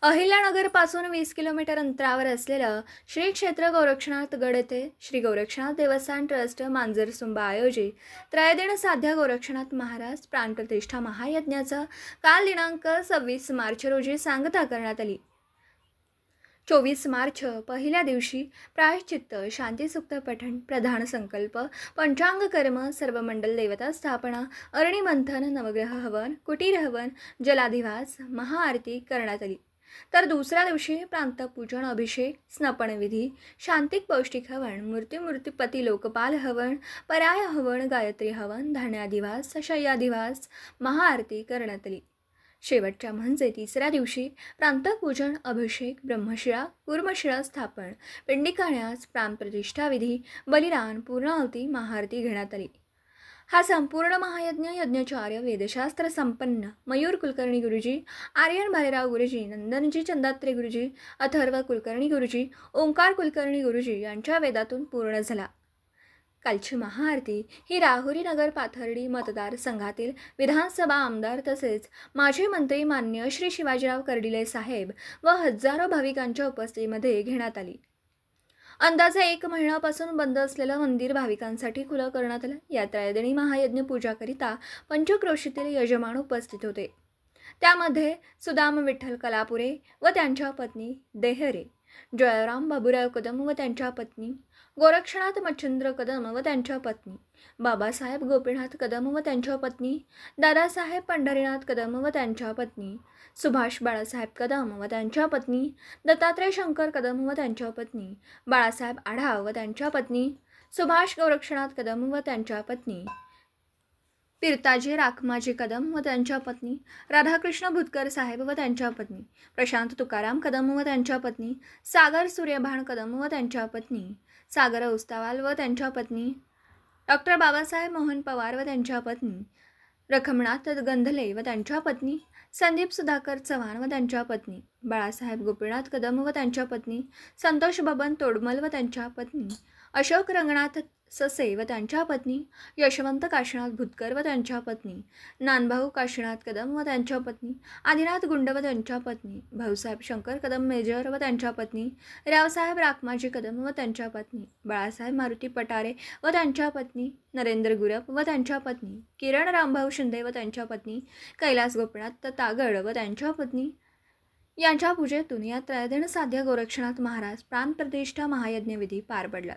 अहिल्यानगरपासून 20 kilometre अंतरावर असलेलं श्री क्षेत्र गोरक्षनाथ गड येथे श्री गोरक्षनाथ देवस्थान ट्रस्ट मांजरसुंबा आयोजित त्रयदिन साध्या गोरक्षनाथ महाराज प्राणप्रतिष्ठा महायज्ञाचा काल दिनांक 26 मार्च रोजी सांगता करण्यात आली। 24 मार्च पहिल्या दिवशी प्रायश्चित्त, शांतीसुक्त पठण, प्रधान संकल्प, पंचांग कर्म, सर्व मंडल देवता स्थापना, अरणी मंथन, नवग्रह हवन, कुटीर हवन, जलाधिवास, महाआरती करण्यात आली। तर दुसऱ्या दिवशी प्रांतपूजन, अभिषेक, स्नपन विधी, शांतिक पौष्टिक हवन, मूर्तिपती लोकपाल हवन, पराय हवन, गायत्री हवन, धान्याधिवास, शय्याधिवास, महाआरती करण्यात आली। शेवटच्या म्हणजे तिसऱ्या दिवशी प्रांतपूजन, अभिषेक, ब्रह्मशिळा, कूर्मशिळा स्थापन, पिंडिकाण्यास, प्राणप्रतिष्ठा विधी, बलिदान, पूर्णाहुती, महाआरती घेण्यात आली। हा संपूर्ण महायज्ञ यज्ञाचार्य, वेदशास्त्र संपन्न मयूर कुलकर्णी गुरुजी, आर्यन भालेराव गुरुजी, नंदनजी चंदात्रे गुरुजी, अथर्व कुलकर्णी गुरुजी, ओंकार कुलकर्णी गुरुजी यांच्या वेदातून पूर्ण झाला। कालची महाआरती ही राहुरी नगर पाथर्डी मतदारसंघातील विधानसभा आमदार तसेच माजी मंत्री मान्य श्री शिवाजीराव कर्डिले साहेब व हजारो भाविकांच्या उपस्थितीमध्ये घेण्यात आली। अंदाजे 1 महिन्यापासून बंद असलेलं मंदिर भाविकांसाठी खुलं करण्यात आलं। या त्रयदिनी महायज्ञ पूजाकरिता पंचक्रोशीतील यजमान उपस्थित होते। त्यामध्ये सुदाम विठ्ठल कलापुरे व त्यांच्या पत्नी देहरे, जयराम बाबूराव कदम व त्यांच्या पत्नी, गोरक्षनाथ मच्छिंद्र कदम व त्यांच्या पत्नी, बाबासाहेब गोपीनाथ कदम व त्यांच्या पत्नी, दादासाहेब पंढरीनाथ कदम व त्यांच्या पत्नी, सुभाष बाळासाहेब कदम व त्यांच्या पत्नी, दत्तात्रय शंकर कदम व त्यांच्या पत्नी, बाळासाहेब आढाव व त्यांच्या पत्नी, सुभाष गोरक्षनाथ कदम व त्यांच्या पत्नी, पिरताजी राखमाजी कदम व त्यांच्या पत्नी, राधाकृष्ण भुतकर साहेब व त्यांच्या पत्नी, प्रशांत तुकाराम कदम व त्यांच्या पत्नी, सागर सूर्यभान कदम व त्यांच्या पत्नी, सागर उस्तावाल व त्यांच्या पत्नी, डॉक्टर बाबासाहेब मोहन पवार व त्यांच्या पत्नी, रखमनाथ गंधले व त्यांच्या पत्नी, संदीप सुधाकर चव्हाण व त्यांच्या पत्नी, बाळासाहेब गोपीनाथ कदम व त्यांच्या पत्नी, संतोष बबन तोडमल व त्यांच्या पत्नी, अशोक रंगनाथ ससे व त्यांच्या पत्नी, यशवंत काशीनाथ भुतकर व त्यांच्या पत्नी, नानभाऊ काशीनाथ कदम व त्यांच्या पत्नी, आदिनाथ गुंड व त्यांच्या पत्नी, भाऊसाहेब शंकर कदम मेजर व त्यांच्या पत्नी, रावसाहेब राखमाजी कदम व त्यांच्या पत्नी, बाळासाहेब मारुती पटारे व त्यांच्या पत्नी, नरेंद्र गुरप व त्यांच्या पत्नी, किरण रामभाऊ शिंदे व त्यांच्या पत्नी, कैलास गोपीनाथ तागड व त्यांच्या पत्नी यांच्या पूजेतून या त्रयदिन साध्य गोरक्षनाथ महाराज प्राणप्रतिष्ठा महायज्ञ विधी पार पडला।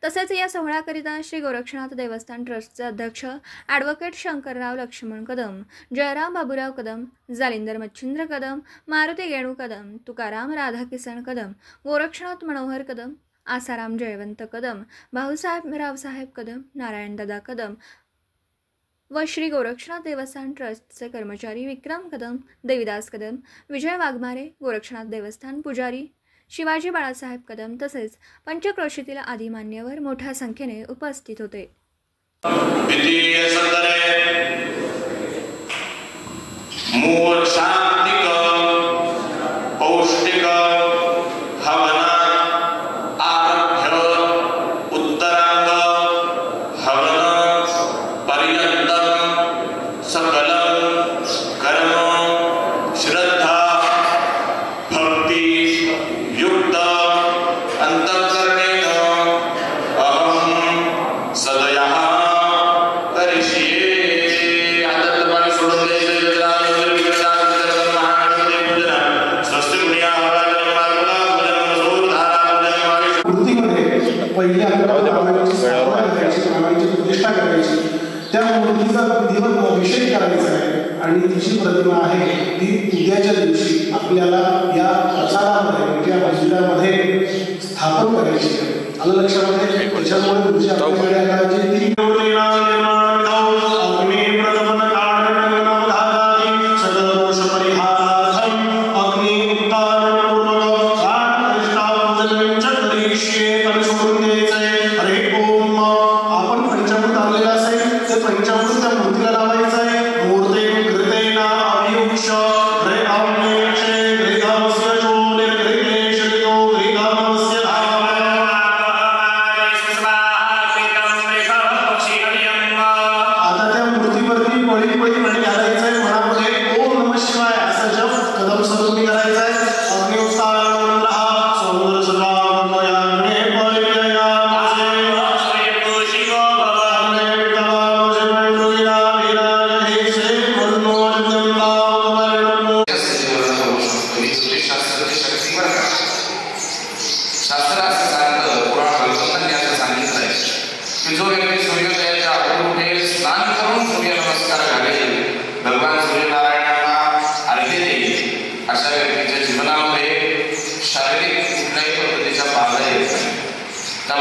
तसेच या सोहळ्याकरिता श्री गोरक्षनाथ देवस्थान ट्रस्टचे अध्यक्ष ॲडव्होकेट शंकरराव लक्ष्मण कदम, जयराम बाबूराव कदम, जालिंदर मच्छिंद्र कदम, मारुती गेणू कदम, तुकाराम राधाकिसन कदम, गोरक्षनाथ मनोहर कदम, आसाराम जयवंत कदम, भाऊसाहेब रावसाहेब कदम, नारायणदादा कदम व श्री गोरक्षनाथ देवस्थान ट्रस्टचे कर्मचारी विक्रम कदम, देविदास कदम, विजय वाघमारे, गोरक्षनाथ देवस्थान पुजारी शिवाजी बाळासाहेब कदम तसेच पंचक्रोशीतील आदी मान्यवर मोठ्या संख्येने उपस्थित होते। त्या मूर्तीचा विधिवत अभिषेक करायचा आहे आणि तिची प्रतिमा आहे ती उद्याच्या दिवशी आपल्याला या प्रसादामध्ये म्हणजे या मंदिरामध्ये स्थापन करायची आहे। आलं लक्षामध्ये? त्याच्यामुळे तुमची आपल्याकडे करायची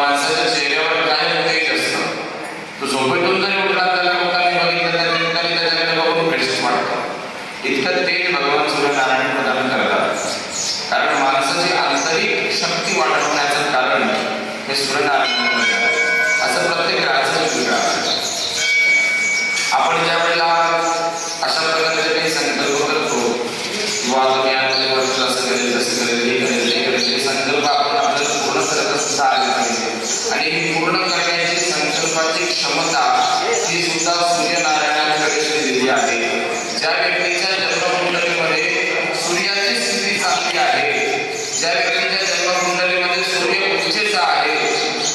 माणसाच्या चेहऱ्यावर कायम तेज असतं. तो झोपेतून जरी उठला त्याला लोकांनी बघितलं तर लोकांनी त्याच्याकडे बघून भेटच वाटतं. इतकं तेज भगवान सूर्यनारायण प्रदान करतात. कारण माणसाची आंतरिक शक्ती वाढवण्याचं कारण हे सूर्यनारायण असं प्रत्येक ग्रहाचं वेगळं आहे. आपण ज्या वेळेला अशा प्रकारचे काही संकल्प करतो किंवा तुम्ही आजच्या वर्षी असं करेल तसं करेल हे करेल ते करेल हे संकल्प आपण आपल्याला पूर्ण करत सुद्धा आले पाहिजे. आणि ही पूर्ण करण्याची संकल्पाची क्षमता ही सुद्धा सूर्यनारायणाकडे दिली आहे. ज्या व्यक्तीच्या जन्मकुंडलीमध्ये सूर्याची स्थिती चांगली आहे, ज्या व्यक्तीच्या जन्मकुंडलीमध्ये सूर्य उच्चेचा आहे,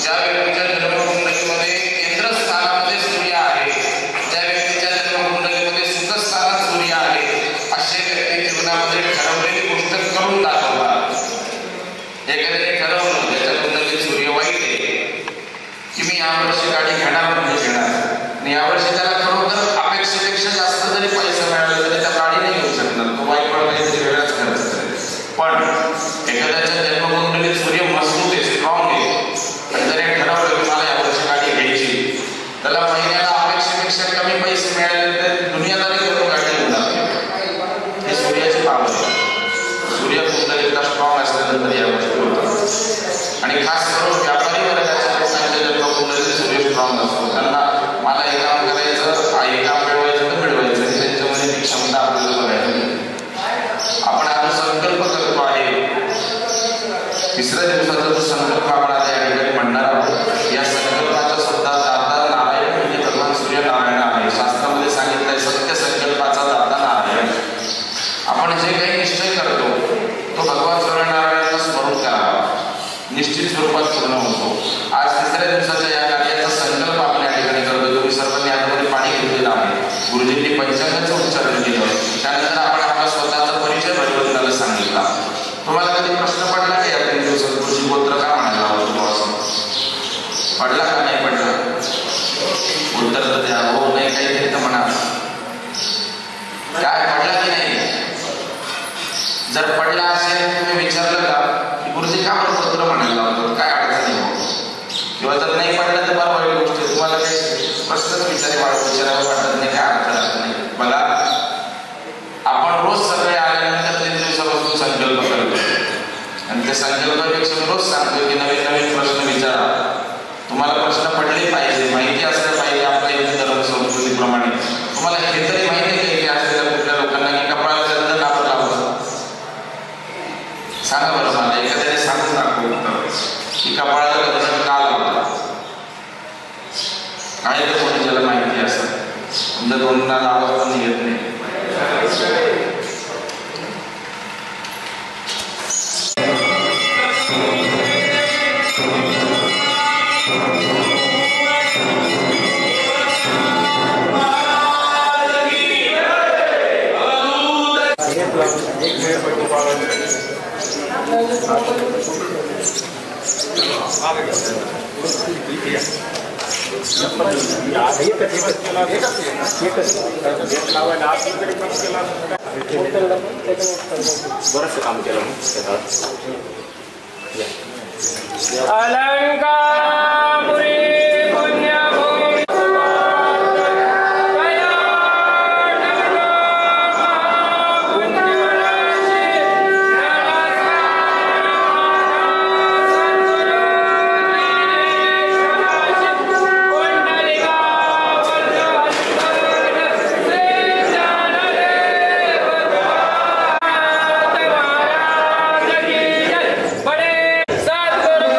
ज्या व्यक्तीच्या जन्मकुंडलीमध्ये केंद्रस्थानामध्ये सूर्य आहे, ज्या व्यक्तीच्या जन्मकुंडलीमध्ये सुखस्थानात सूर्य आहे, असे व्यक्ती जीवनामध्ये ठरवलेली गोष्ट करून दाखवतात. एखाद्याने ठरवलं त्याच्या कुंडलीत सूर्य वाईट आहे की मी यावर्षी गाडी घेणार म्हणजे घेणार, आणि यावर्षी त्याला खरोखर अपेक्षेपेक्षा जास्त जरी पैसा मिळाला तरी त्या गाडी नाही घेऊ शकणार, तो वाईट काहीतरी वेगळाच खर्च करेल. पण एखाद्याच्या जन्मकुंडलीत सूर्य मजबूत आहे, स्ट्रॉंग आहे, आणि जरी ठरवलं की मला यावर्षी गाडी घ्यायची, त्याला महिन्याला अपेक्षेपेक्षा कमी पैसे मिळाले तर दुनियादारी करून गाडी घेऊन जाते. हे सूर्याची पावर आहे. सूर्य कुंडलीतला स्ट्रॉंग असल्यानंतर या गोष्टी होतात. आणि खास करून व्यापारी वर्गाच्या लोकांच्या जन्मकुंडलीत सूर्य स्ट्रॉंग असतो. त्यांना मला हे काम करायचं, हे काम मिळवायचं तर मिळवायचं, त्यांच्यामध्ये ती क्षमता आपल्याला बघायला मिळते. आपण आता संकल्प करतो आहे, तिसऱ्या दिवसाचा जो संकल्प आपण आता या ठिकाणी म्हणणार आहोत, या संकल्पाचा सुद्धा दाता नारायण म्हणजे भगवान सूर्यनारायण आहे. शास्त्रामध्ये सांगितलंय सत्य संकल्पाचा दाता नारायण. आपण जे काही निश्चय करतो तो भगवान सूर्यनारायणाला स्मरून करावा, निश्चित स्वरूपात पूर्ण होतो. आज तिसऱ्या दिवसाच्या या कार्याचा संकल्प आपण या ठिकाणी करतो. तुम्ही सर्वांनी हातामध्ये पाणी घेतलेलं आहे. गुरुजींनी पंचांगाचं उच्चारण केलं, त्यानंतर आपण आपला स्वतःचा परिचय भगवंताला सांगितला. तुम्हाला कधी प्रश्न पडला का या 3 दिवसात गुरुजी गोत्र का म्हणायला हवं तुम्हाला असं पडला का नाही पडला? उत्तर तर द्या, हो नाही काहीतरी तर म्हणा. काय पडला की नाही? जर पडला असेल तुम्ही विचारलं का की गुरुजी का आपण गोत्र म्हणायला लावतो, काय अडचण आहे? किंवा जर नाही पडलं तर फार वाईट गोष्ट आहे. तुम्हाला काही प्रश्नच विचारावं वाटत नाही, काय अर्थ राहत नाही. बघा, आपण रोज सकाळी आल्यानंतर 3 दिवसापासून संकल्प करतो, आणि त्या संकल्पापेक्षा रोज सांगतो की नवीन नवीन प्रश्न विचारा. तुम्हाला प्रश्न पडले पाहिजे, माहिती असलं पाहिजे आपल्या हिंदू धर्म संस्कृतीप्रमाणे. तुम्हाला हे तरी माहिती आहे की असलेल्या कुठल्या लोकांना की कपाळाला गंध नाव लावलं? सांगा बरं मला, एखाद्याने सांगून दाखवलं की कपाळाला गंध का लावला? काय तर कोणी ज्याला माहिती असं तुमच्या दोनला आवाज पण येत नाही. बरंच काम केलं अलंकापुरी पुण्यभूमी बड़े सद्गुरु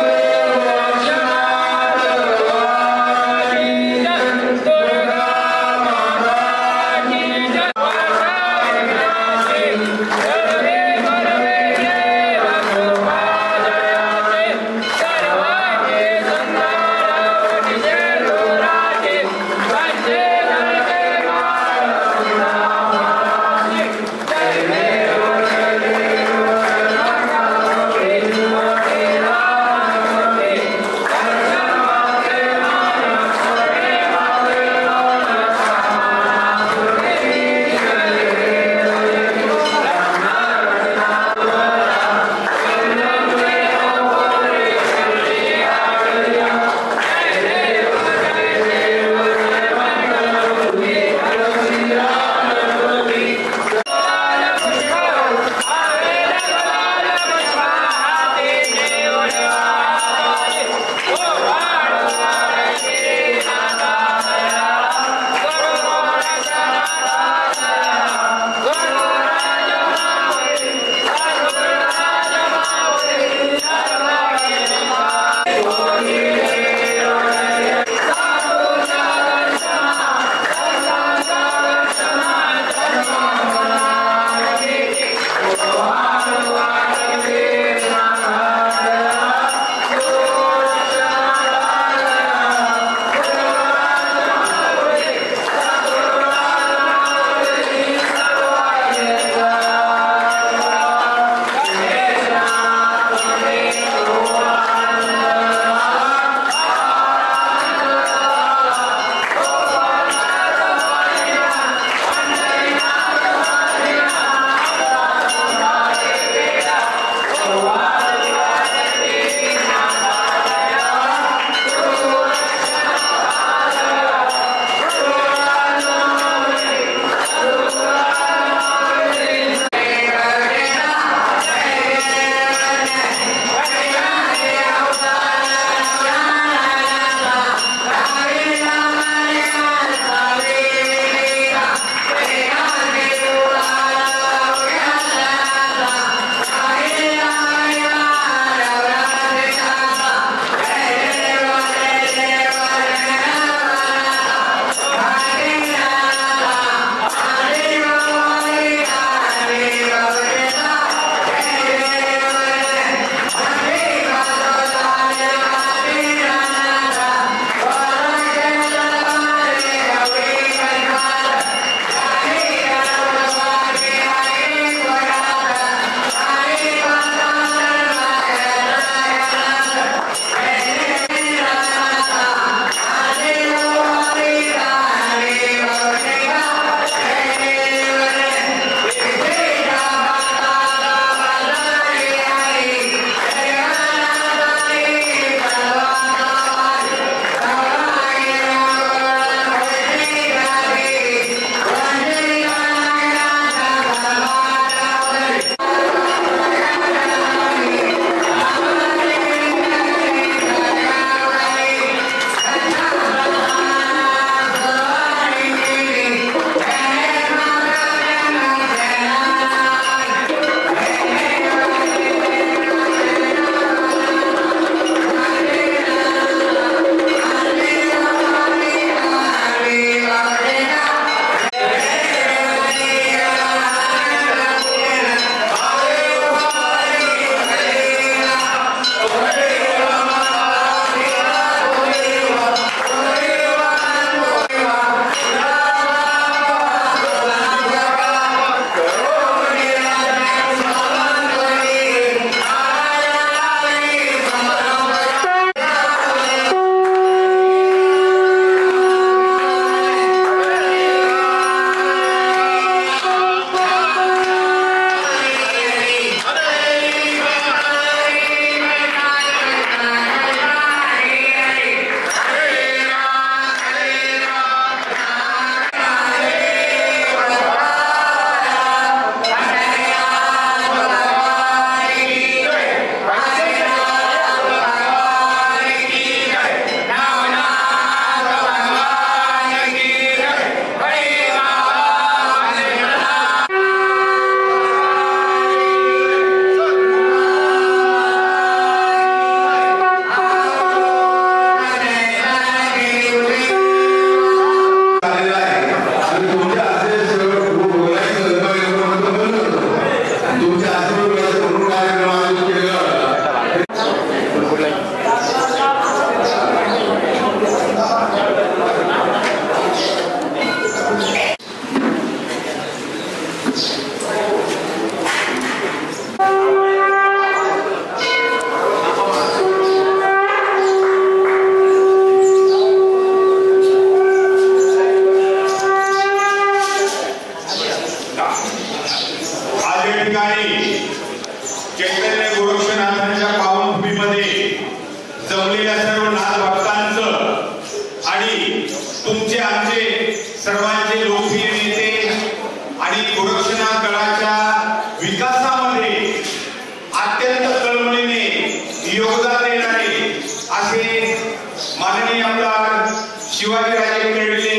माननीय आमदार शिवाजीराजे कर्डिले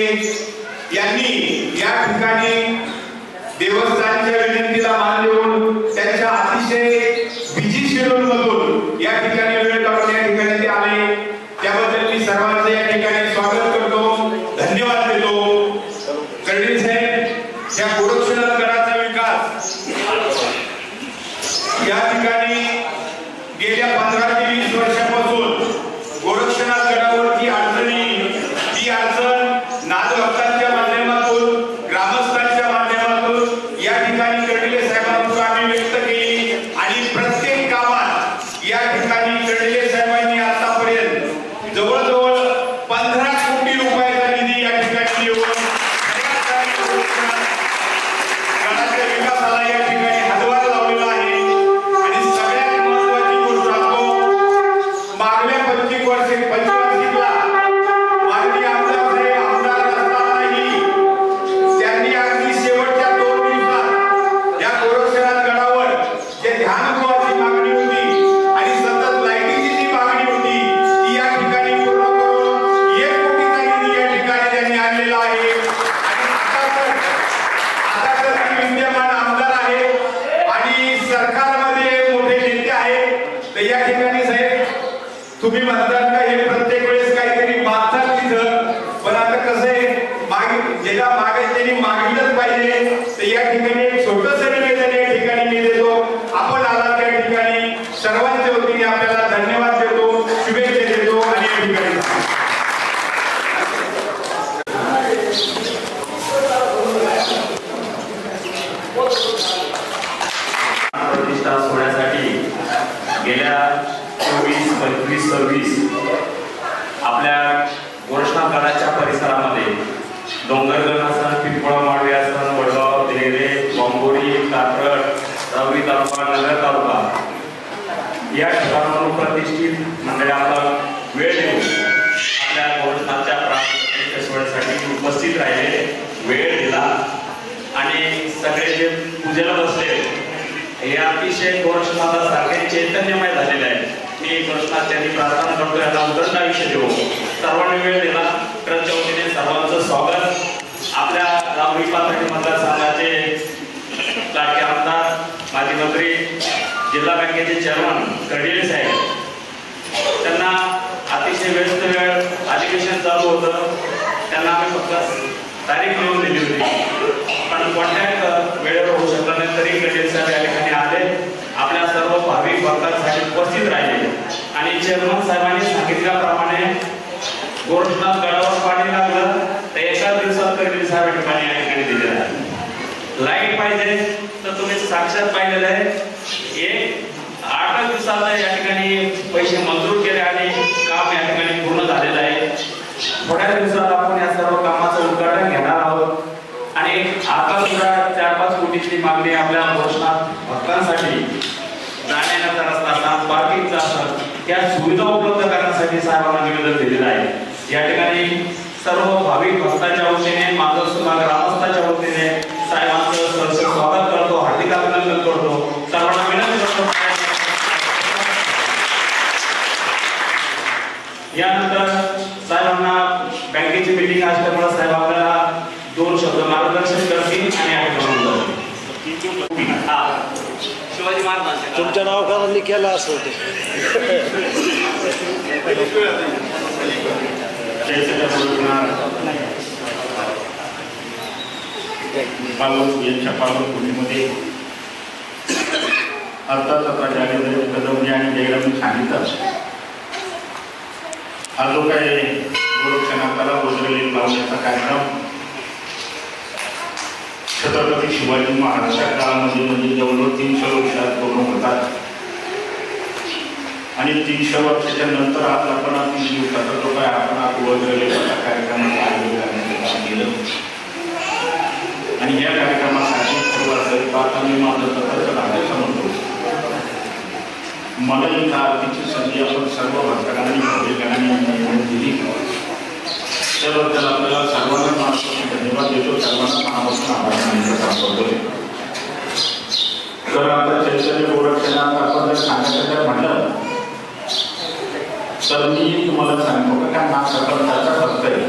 यांनी या ठिकाणी देवस्थानच्या विनंतीला मान देऊन त्यांच्या अतिशय बिझी शेड्यूल मधून या ठिकाणी वेळ काढून या ठिकाणी ते आले, त्याबद्दल मी सर्वांचं या ठिकाणी स्वागत करतो, धन्यवाद देतो. कर्डिले साहेब, या गोरक्षनाथ गडाचा विकास या ठिकाणी गेल्या 15 ते 20 वर्षापासून गोरक्षनाथ गडावरती ती अडचण नाथभक्तांच्या माध्यमातून, ग्रामस्थांच्या माध्यमातून या ठिकाणी कर्डिले साहेबांपुढे आम्ही व्यक्त केली आणि प्रत्येक गावात या ठिकाणी कर्डिले साहेबांनी आतापर्यंत जवळजवळ 15 कोटी रुपयाचा निधी या ठिकाणी देऊन गडाच्या विकासाला या ठिकाणी हातभार लावलेला आहे. आणि सगळ्यात महत्त्वाची गोष्ट सांगतो, मागल्या 25 वर्षाला माननीय आमदार साहेब आमदार असतानाही त्यांनी अगदी शेवटच्या 2 दिवसात या गोरक्षनाथ गडावर जे ध्यानगृहाची मागणी होती आणि सतत लाईटीची जी मागणी होती ती या ठिकाणी पूर्ण करून 1 कोटीचा निधी या ठिकाणी त्यांनी आणलेला आहे. आता तर ती विद्यमान आमदार आहे आणि सरकारमध्ये मोठे नेते आहेत. तर या ठिकाणी साहेब तुम्ही म्हणतात का हे प्रत्येक वेळेस काहीतरी मागतात तिथं, पण आता कसं आहे ज्याला मागायचं त्यांनी मागितलंच पाहिजे. तर या ठिकाणी एक छोटंसं निवेदन या ठिकाणी मी देतो. आपण आला त्या ठिकाणी सर्वांच्या वतीने आपल्याला धन्यवाद देतो, शुभेच्छा देतो आणि या ठिकाणी प्रतिष्ठा सोहळ्यासाठी गेल्या 24, 25, 26 आपल्या गोरक्षनाथ गडाच्या परिसरामध्ये डोंगरगण असन, पिंपळा माडवे असन, वडगाव, देरे, बोंबोरी, कात्रज, राहुरी तालुका, नगर तालुका या ठिकाणाहून प्रतिष्ठित मंडळी आपला वेळ देऊन आपल्या गोरक्षनाथच्या प्राण सोहळ्यासाठी उपस्थित राहिले, वेळ दिला आणि सगळे जे पूजेला बसले हे अतिशय गोरक्षनाथासारखे चैतन्यमय झालेले आहे. मी गोरक्षनाथ यांनी प्रार्थना करतो यांना उदंड आयुष्य देऊ. सर्वांनी वेळ दिला, ट्रस्टच्या वतीने सर्वांचं स्वागत. आपल्या राहुरी पाथर्डी मतदारसंघाचे लाडके आमदार, माजी मंत्री, जिल्हा बँकेचे चेअरमन कर्डिले साहेब, त्यांना अतिशय व्यस्त वेळ अधिवेशन चालू होतं, त्यांना आम्ही फक्त तारीख लिहून दिली होती, पण कोणत्याही वेळेवर होऊ शकलं नाही. तरी कर्डिले साहेब या ठिकाणी आले, आपल्या सर्व भाविक भक्तांसाठी उपस्थित राहिले आणि चेअरमन साहेबांनी सांगितल्याप्रमाणे गोरक्षनाथ गडावर पाणी लागलं तर एका दिवसात कर्डिले साहेब या ठिकाणी दिलेलं आहे. लाईट पाहिजे तर तुम्ही साक्षात पाहिलेलं आहे, एक 8 दिवसात या ठिकाणी पैसे मंजूर केले आणि काम या ठिकाणी पूर्ण झालेलं आहे. थोड्या दिवसात आपण या सर्व कामाचं उद्घाटन घेणार आहोत आणि आता सुद्धा 4-5 कोटीची मागणी आपल्या गोरक्षनाथ भक्तांसाठी जाण्याचा रस्ता असा, पार्किंगचा असा, त्या सुविधा उपलब्ध करण्यासाठी साहेबांना निवेदन दिलेलं आहे. या ठिकाणी सर्व भाविक भक्तांच्या वतीने, माधवसुमा ग्रामस्थांच्या वतीने साहेबांचं सहर्ष स्वागत करतो, हार्दिक अभिनंदन करतो. सर्वांना विनंती करतो. यानंतर साहेबांना बँकेची मीटिंग असल्यामुळे साहेब आपल्याला 2 शब्द मार्गदर्शन करतील आणि शिवाजी महाराज तुमच्या नावाखाली केलं असं होते. यांच्या पालनपुरीमध्ये अर्थात आता जागेंद्र कदम आणि जयराम सांगितलं, हा जो काही गोरक्षनाथाला उजळलेला लावण्याचा कार्यक्रम छत्रपती शिवाजी महाराजांच्या काळामध्ये म्हणजे जवळजवळ 300 वर्षात पूर्ण होतात आणि 300 वर्षाच्या नंतर आज आपण 3 दिवसाचा जो काय आपण आज उजळलेला कार्यक्रमाचं आयोजन करण्याचं केलं आणि या कार्यक्रमासाठी सुरुवात आता मी माझं स्वतःचं राहायचं म्हणतो. मला ही आरतीची संधी आपण सर्व भक्तांनी भाविकांनी दिली, त्याबद्दल आपल्याला सर्वांना मनापासून धन्यवाद देतो, सर्वांना मनापासून आभार मानतो. तर आता चैतन्य गोरक्षनाथ आपण जर सांगायचं म्हटलं तर मी तुम्हाला सांगतो का नाम सरपंचाचा फक्त आहे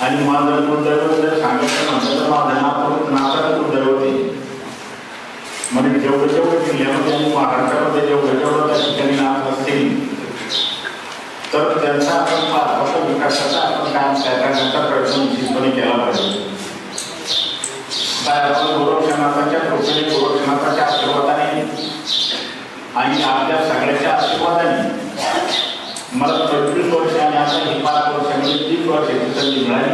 आणि माझं दुर्दैव जर सांगायचं म्हटलं तर माझं नाचाचं दुर्दैव आहे. म्हणजे जेवढं जिल्ह्यामध्ये आणि महाराष्ट्रामध्ये जेवढं त्या ठिकाणी नाच असतील तर त्यांचा आपण पाहतो विकासाचा आपण काम करण्याचा प्रयत्न निश्चितपणे केला पाहिजे. काय आपण गोरक्षनाथाच्या कृपेने गोरक्षनाथाच्या आशीर्वादाने आणि आपल्या सगळ्याच्या आशीर्वादाने मला 25 वर्ष आणि आता ही 5 वर्षांमध्ये 3 वर्षाची संधी मिळाली.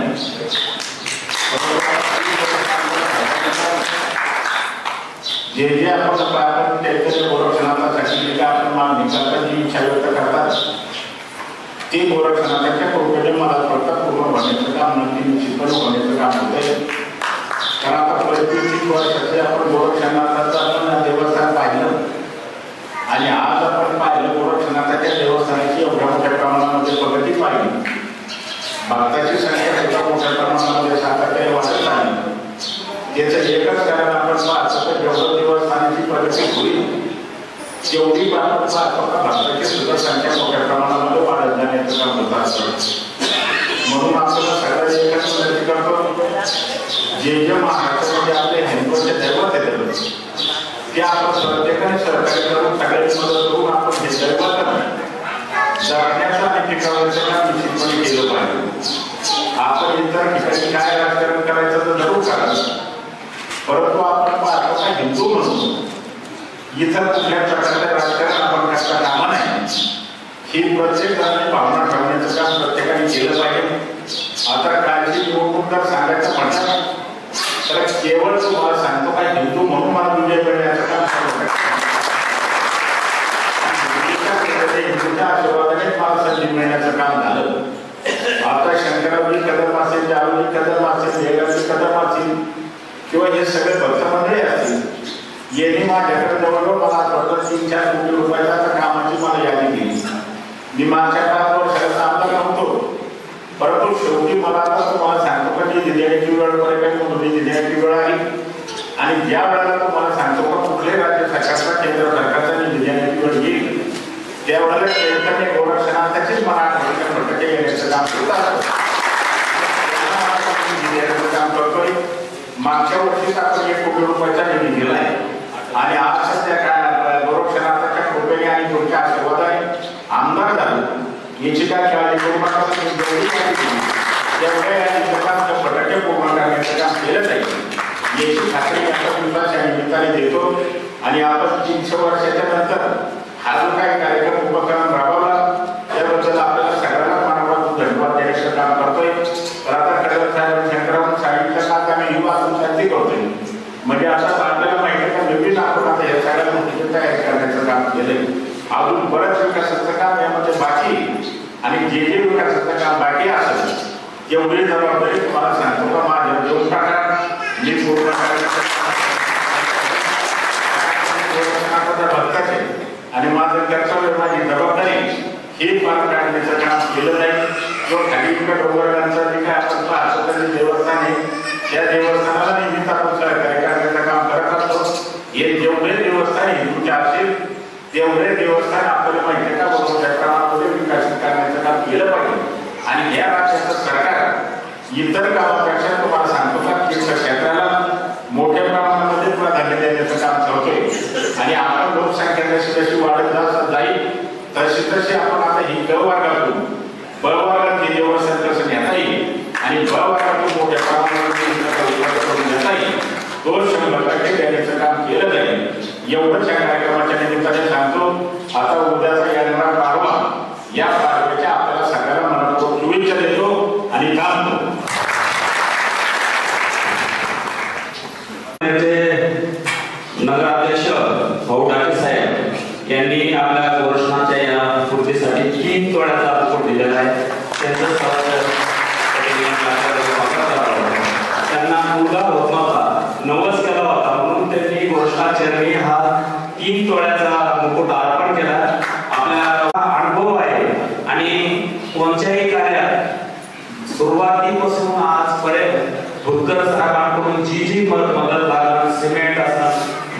जे आपण त्याच्या गोरक्षनाथासाठी जे काय आपण मागणी करतात जी इच्छा व्यक्त करतात ते गोरक्षनाथाच्या कृपेने मला फक्त पूर्ण होण्याचं काम नक्की निश्चितपणे होण्याचं काम होत आहे. कारण आता 25 वर्षाचे आपण गोरक्षनाथाचं आपण देवस्थान पाहिलं आणि आज आपण पाहिलं गोरक्षनाथाच्या देवस्थानाची एवढ्या मोठ्या प्रमाणामध्ये प्रगती पाहिली. भक्ताची संख्या एवढ्या मोठ्या प्रमाणामध्ये सातत्याने वाढत आली. त्याचं एकच कारण आपण पाहतो तर जेवढं देवस्थानाची प्रगती होईल तेवढी आपण पाहतो का भक्ताची सुद्धा संख्या मोठ्या प्रमाणामध्ये वाढत जाण्याचं काम होत असतं. म्हणून आपल्याला सगळ्यात एकच विनंती करतो जे महाराष्ट्रामध्ये आपले हिंदूचे दैवत येतात ते आपण प्रत्येकाने सहकार्य करून सगळ्यांची मदत करून आपण हे दैवत जगण्याचं आणि टिकवण्याचं काम निश्चितपणे केलं पाहिजे. आपण इतर ठिकाणी काय राजकारण करायचं तर जरूर करायचं परंतु आपण पाहतो का हिंदू म्हणून इतर कुठल्या प्रकारचं राजकारण आपण करता कामा नाही ही प्रत्येकाने भावना ठेवण्याचं काम प्रत्येकाने केलं पाहिजे. आता कालची निवडणूक जर सांगायचं म्हटलं तर केवळ तुम्हाला सांगतो का हिंदू म्हणून मला विजय करण्याचं काम हिंदूच्या आशीर्वादाने मला संधी मिळण्याचं काम झालं. आता शंकरावली कदम असेल जावली कदम असेल देगावली कदम असेल किंवा हे सगळे भक्त मंडळी असतील यांनी माझ्याकडे जवळजवळ मला 3-4 कोटी रुपयाच्या कामाची मला यादी दिली. मी मागच्या 5 वर्षाचा आमदार नव्हतो परंतु शेवटी मला आता तुम्हाला सांगतो का ती देण्याची वेळ पर्यंत देण्याची वेळ आली आणि ज्या वेळेला तुम्हाला सांगतो का कुठले राज्य सरकारचा केंद्र सरकारचा निधी देण्याची वेळ येईल त्यावेळेला केंद्राने गोरक्षनाथाचीच मला आठवण येण्याचं काम होत काम करतोय. मागच्या वर्षीच आपण 1 कोटी रुपयाचा निधी दिलाय आणि आज सध्या काय गोरक्षनाथाच्या कृपेने आणि तुमच्या आशीर्वादाने आमदार झालो याची काय काळजी करू नका. त्यामुळे फटाके पूर्ण करण्याचं काम केलं जाईल याची खात्री आता दिवसाच्या निमित्ताने देतो. आणि आपण 300 वर्षाच्या नंतर हा जो काही कार्यक्रम उपक्रम राबवला त्याबद्दल आपल्याला सगळ्यांना मानवाला धन्यवाद देण्याचं काम करतोय. तर आता खरं साहेब शंकरावून सांगितलं का आम्ही ही वाचून शांती करतोय म्हणजे आता आपल्याला माहिती का नवीन आपण आता या सगळ्या गोष्टीची तयारी करण्याचं काम केलंय. अजून बरंच विकासाचं काम यामध्ये बाकी आणि जे विकासाचं काम बाकी असेल तेवढी जबाबदारी तुम्हाला सांगतो का माझ्या देऊन टाका. मी पूर्ण भक्तच आहे आणि माझं कर्तव्य माझी जबाबदारी हे पार काढण्याचं काम केलं जाईल. जो खाली डोंगरगांचा जे काय आपण पाहतो तरी देवस्थान आहे त्या देवस्थानाला नेहमीच आपण सहकार्य करण्याचं काम करत असतो. हे जेवढे देवस्थान हिंदूचे असतील तेवढे देवस्थान आपल्याला माहिती का बरोबर त्या प्रमाणामध्ये विकसित करण्याचं काम केलं पाहिजे. आणि या राज्याचं सरकार इतर गावापेक्षा तुम्हाला सांगतो का तीर्थक्षेत्राला मोठ्या प्रमाणामध्ये प्राधान्य देण्याचं काम करतोय. आणि आपण लोकसंख्या जशी जशी वाढत जाईल तशी तशी आपण आता ही क वर्गातून ब वर्गात हे देवस्थान कसं नेता येईल आणि ब वर्गातून मोठ्या प्रमाणामध्ये नेता येईल तो 100% देण्याचं काम केलं जाईल. एवढंच या कार्यक्रमाच्या निमित्ताने सांगतो. आता उद्याचा येणारा पाडवा या पाडव्याच्या आपल्याला सगळ्यांना मनापूर्वक शुभेच्छा देतो आणि थांबतो. नगराध्यक्ष भाऊ डाके साहेब यांनी आपल्या गोरक्षनाथच्या या पूर्तीसाठी 3 तोळ्याचा मुकुट दिलेला आहे. त्यांचं त्यांना मुलगा होत नव्हता, नवस केला होता म्हणून त्यांनी गोरक्षनाथचरणी हा 3 तोळ्याचा मुकुट अर्पण केला. आपला अनुभव आहे आणि कोणत्याही कार्यात सुरुवातीपासून आजपर्यंत भुतकर साहेबांकडून जी मदत लागणार सिमेंट असणार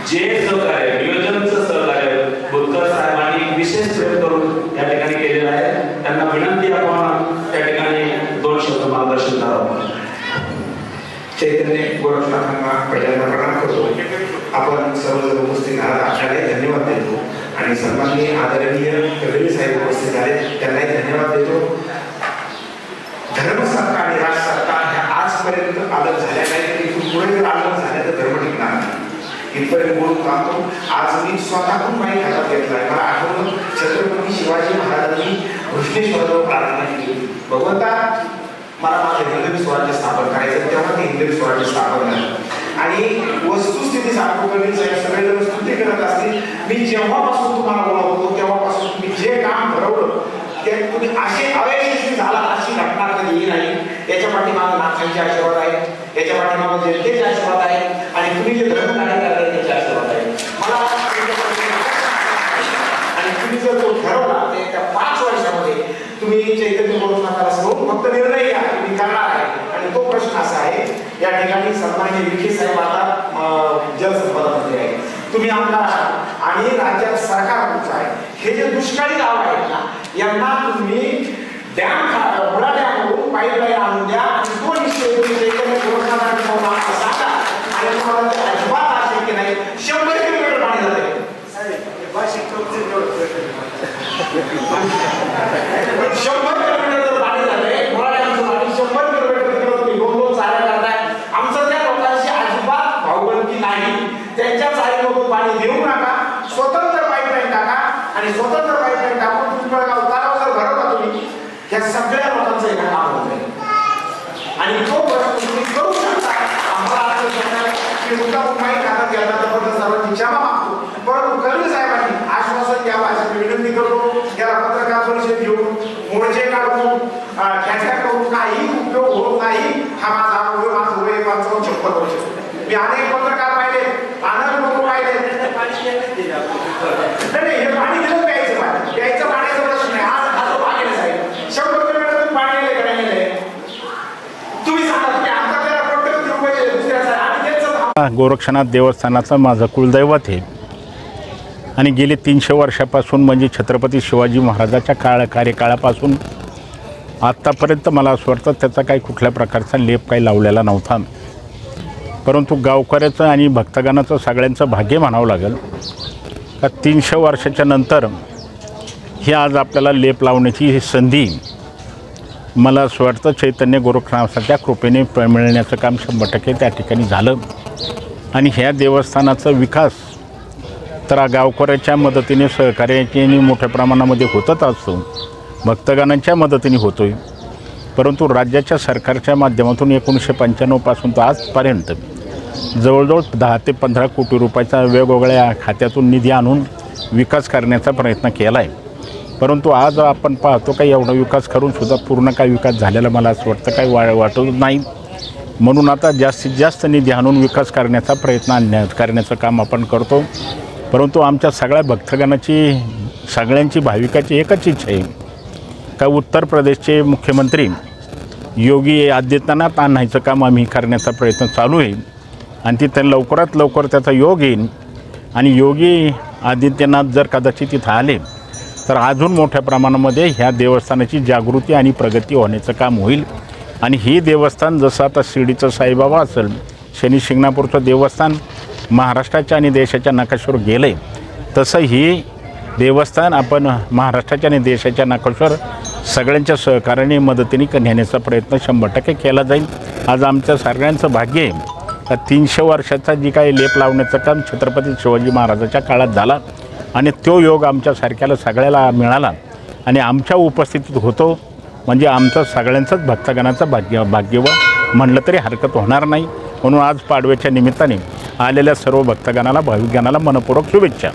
जे सहकार्य नियोजनचं सहकार्य भुतकर साहेबांनी विशेष प्रयत्न करून या ठिकाणी केलेलं आहे. त्यांना विनंती आपण त्या ठिकाणी 2 शब्द मार्गदर्शन करावं. चैतन्य गोरक्षनाथांना पहिल्यांदा प्रणाम करतो. आपण सर्वजण उपस्थित आहात आपल्यालाही धन्यवाद देतो आणि सन्माननीय आदरणीय कबीर साहेब उपस्थित झाले त्यांनाही धन्यवाद देतो. धर्मसत्ता आणि राजसत्ता ह्या आजपर्यंत आलं झाल्या नाही, इथून पुढे जर आलं झालं तर धर्म टिकणार नाही. इथपर्यंत बोलून थांबतो. आज मी स्वतःहून माहीत हातात घेतलाय. मला आठवलं छत्रपती शिवाजी महाराजांनी घृष्णेश्वरावर प्रार्थना केली, भगवंता मला माझं हिंदवी स्वराज्य स्थापन करायचं. तेव्हा ते हिंदवी स्वराज्य स्थापन झालं आणि वस्तुस्थिती सांगतो कबीर साहेब सगळेजण स्तुती करत असतील. मी जेव्हापासून तुम्हाला बोलावतो तेव्हापासून तुम्ही जे काम ठरवलं ते तुम्ही असे अयशस्वी झाला अशी घटना कधी येईल नाही. याच्या पाठीमागे नाथांचे आशीर्वाद आहे, याच्या पाठीमागे जनतेचे आशीर्वाद आहे आणि तुम्ही जे धर्म कार्य करताय त्याचे आशीर्वाद आहे. मला आणि तुम्ही जर तो ठरवला ते त्या 5 वर्षामध्ये तुम्ही चैतन्य गोरक्षनाथाला सोडून फक्त निर्णय घ्या, तुम्ही करणार आहे. आणि तो प्रश्न असा आहे, या ठिकाणी सन्माननीय विखे साहेब आता जलसंपदा मंत्री आहे, तुम्ही आमदार आहात आणि राज्यात सरकार तुमचं आहे. हे जे दुष्काळी गाव आहेत ना यांना तुम्ही डॅम बुडा डॅमवरून पाईपलाईन आणून द्या आणि तो निश्चय तुम्ही चैतन्य गोरक्षनाथांना सांगा आणि तुम्हाला ते अजिबात अशक्य नाही. 100 किलोमीटर पाणी जाते. 100 किलोमीटर जर पाणी झालंय डॅमचं पाणी 100 किलोमीटर तिकडे तुम्ही 2-2 चाऱ्या करताय. आमचं त्या लोकांशी अजिबात भाऊबंदी नाही. त्यांच्या चारीमधून पाणी देऊ नका, स्वतंत्र पाईपलाईन टाका आणि स्वतंत्र पाईपलाईन टाकून पिंपळगाव तलाव जर भरवला तुम्ही या सगळ्या लोकांचं एका काम होत आहे आणि तो प्रश्न तुम्ही करू शकता. आम्हाला की मुद्दा माहीत हातात घ्यायला तर सर्वांची क्षमा मागतो, परंतु कबीर साहेबांनी आश्वासन द्यावं अशी विनंती करतो. याला पत्रकार परिषद घेऊन मोर्चे काढून ठ्याठ्या करून काही उपयोग होत नाही. हा माझा अनुभव, माझं वय 55 वर्ष. मी अनेक पत्रकार पाहिले, अनेक लोक पाहिले. नाही हे पाणी दिलं प्यायचं पाणी, प्यायचं पाण्याचा प्रश्न नाही. आज हा जो पाणी साहेब 100 किलोमीटर पाणी आले का नाही तुम्ही सांगा. तुम्ही आता त्याला कोटी रुपये दुसऱ्याचा आणि त्याचं गोरक्षनाथ देवस्थानाचं माझं कुलदैवत आहे आणि गेले 300 वर्षापासून म्हणजे छत्रपती शिवाजी महाराजाच्या कार्यकाळापासून आत्तापर्यंत मला असं वाटतं त्याचा काही कुठल्या प्रकारचा लेप काही लावलेला नव्हता. परंतु गावकऱ्याचं आणि भक्तगणाचं सगळ्यांचं भाग्य म्हणावं लागेल का 300 वर्षाच्या नंतर ही आज आपल्याला लेप लावण्याची संधी मला असं वाटतं चैतन्य गोरक्षनाथाच्या कृपेने मिळण्याचं काम 100% त्या ठिकाणी झालं. आणि ह्या देवस्थानाचा विकास तर गावकऱ्याच्या मदतीने सहकार्याने मोठ्या प्रमाणामध्ये होतच असतो, भक्तगणांच्या मदतीने होतो आहे. परंतु राज्याच्या सरकारच्या माध्यमातून 1995 पासून तर आजपर्यंत जवळजवळ 10 ते 15 कोटी रुपयाचा वेगवेगळ्या खात्यातून निधी आणून विकास करण्याचा प्रयत्न केला आहे. परंतु आज आपण पाहतो काही एवढा विकास करूनसुद्धा पूर्ण काही विकास झालेला मला असं वाटतं काही वाटत नाही. म्हणून आता जास्तीत जास्त निधी आणून विकास करण्याचा प्रयत्न करण्याचं काम आपण करतो. परंतु आमच्या सगळ्या भक्तगणाची सगळ्यांची भाविकाची एकच इच्छा आहे का उत्तर प्रदेशचे मुख्यमंत्री योगी आदित्यनाथ आणायचं काम आम्ही करण्याचा प्रयत्न चालू आहे आणि तिथं लवकरात लवकर त्याचा योग येईल. आणि योगी आदित्यनाथ जर कदाचित तिथं आले तर अजून मोठ्या प्रमाणामध्ये ह्या देवस्थानाची जागृती आणि प्रगती होण्याचं काम होईल. आणि ही देवस्थान जसं आता शिर्डीचं साईबाबा असेल, शनी शिंगणापूरचं देवस्थान महाराष्ट्राच्या आणि देशाच्या नकाशावर गेलं आहे, तसं ही देवस्थान आपण महाराष्ट्राच्या आणि देशाच्या नकाशावर सगळ्यांच्या सहकार्याने मदतीने नेण्याचा प्रयत्न 100% केला जाईल. आज आमच्या सगळ्यांचं भाग्य आहे का 300 वर्षाचा जी काही लेप लावण्याचं काम छत्रपती शिवाजी महाराजाच्या काळात झाला आणि तो योग आमच्यासारख्याला सगळ्याला मिळाला आणि आमच्या उपस्थितीत होतो म्हणजे आमचं सगळ्यांचंच भक्तगणाचं भाग्य म्हणलं तरी हरकत होणार नाही. म्हणून आज पाडव्याच्या निमित्ताने आलेल्या सर्व भक्तगणाला भाविकगणाला मनपूर्वक शुभेच्छा.